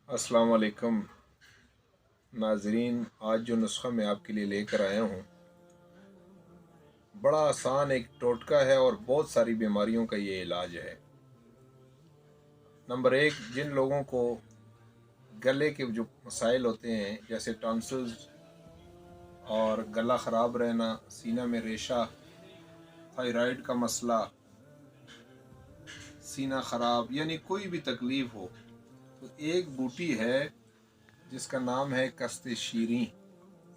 अस्सलाम वालेकुम नाजरीन, आज जो नुस्ख़ा मैं आपके लिए लेकर आया हूँ बड़ा आसान एक टोटका है और बहुत सारी बीमारियों का ये इलाज है। नंबर एक, जिन लोगों को गले के जो मसाइल होते हैं जैसे टॉन्सिल्स और गला ख़राब रहना, सीना में रेशा, थायराइड का मसला, सीना ख़राब, यानी कोई भी तकलीफ़ हो तो एक बूटी है जिसका नाम है कस्ते शीरी।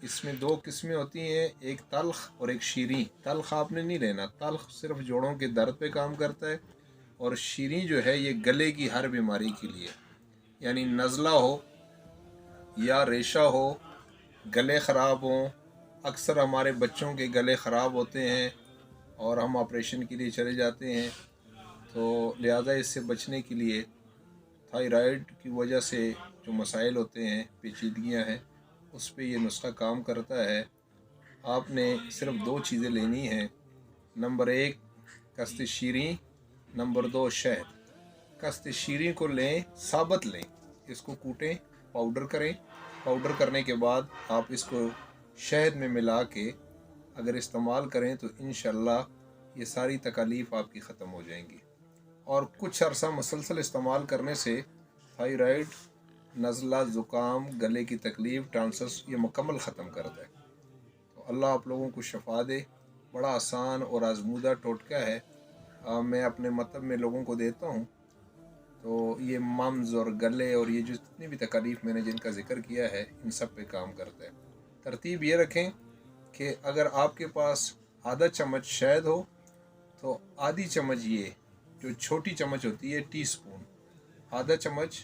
इसमें दो किस्में होती हैं, एक तल्ख और एक शीरी। तल्ख आपने नहीं लेना, तल्ख सिर्फ जोड़ों के दर्द पे काम करता है और शीरी जो है ये गले की हर बीमारी के लिए, यानी नज़ला हो या रेशा हो, गले ख़राब हों। अक्सर हमारे बच्चों के गले ख़राब होते हैं और हम ऑपरेशन के लिए चले जाते हैं, तो लिहाजा इससे बचने के लिए थायराइड की वजह से जो मसाइल होते हैं, पेचीदगियाँ हैं, उस पे ये नुस्खा काम करता है। आपने सिर्फ दो चीज़ें लेनी हैं। नंबर एक कस्ते शीरी, नंबर दो शहद। कस्ते शीरी को लें, साबुत लें, इसको कूटें, पाउडर करें। पाउडर करने के बाद आप इसको शहद में मिला के अगर इस्तेमाल करें तो इंशाअल्लाह ये सारी तकालीफ़ आपकी ख़त्म हो जाएंगी। और कुछ अरसा मुसलसल इस्तेमाल करने से थायराइड, नज़ला, ज़ुकाम, गले की तकलीफ़, टॉन्सिल्स ये मुकम्मल ख़त्म करता है। तो अल्लाह आप लोगों को शफ़ा दे। बड़ा आसान और आजमूदा टोटका है। मैं अपने मतलब में लोगों को देता हूँ, तो ये मम्स और गले और ये जो जितनी भी तकलीफ़ मैंने जिनका ज़िक्र किया है इन सब पे काम करता है। तरतीब ये रखें कि अगर आपके पास आधा चम्मच शहद हो तो आधी चम्मच, ये जो छोटी चम्मच होती है टी स्पून, आधा चम्मच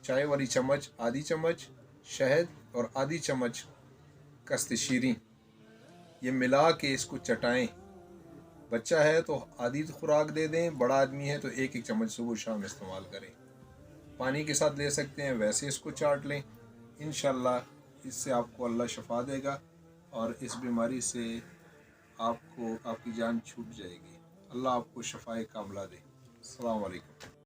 चाय वाली चम्मच, आधी चम्मच शहद और आधी चम्मच कस्ते शीरी, ये मिला के इसको चटाएं। बच्चा है तो आधी खुराक दे दें, बड़ा आदमी है तो एक एक चम्मच सुबह शाम इस्तेमाल करें। पानी के साथ ले सकते हैं, वैसे इसको चाट लें। इंशाअल्लाह इससे आपको अल्लाह शफ़ा देगा और इस बीमारी से आपको आपकी जान छूट जाएगी। अल्लाह आपको शफ़ाए कामला दे। अस्सलाम वालेकुम।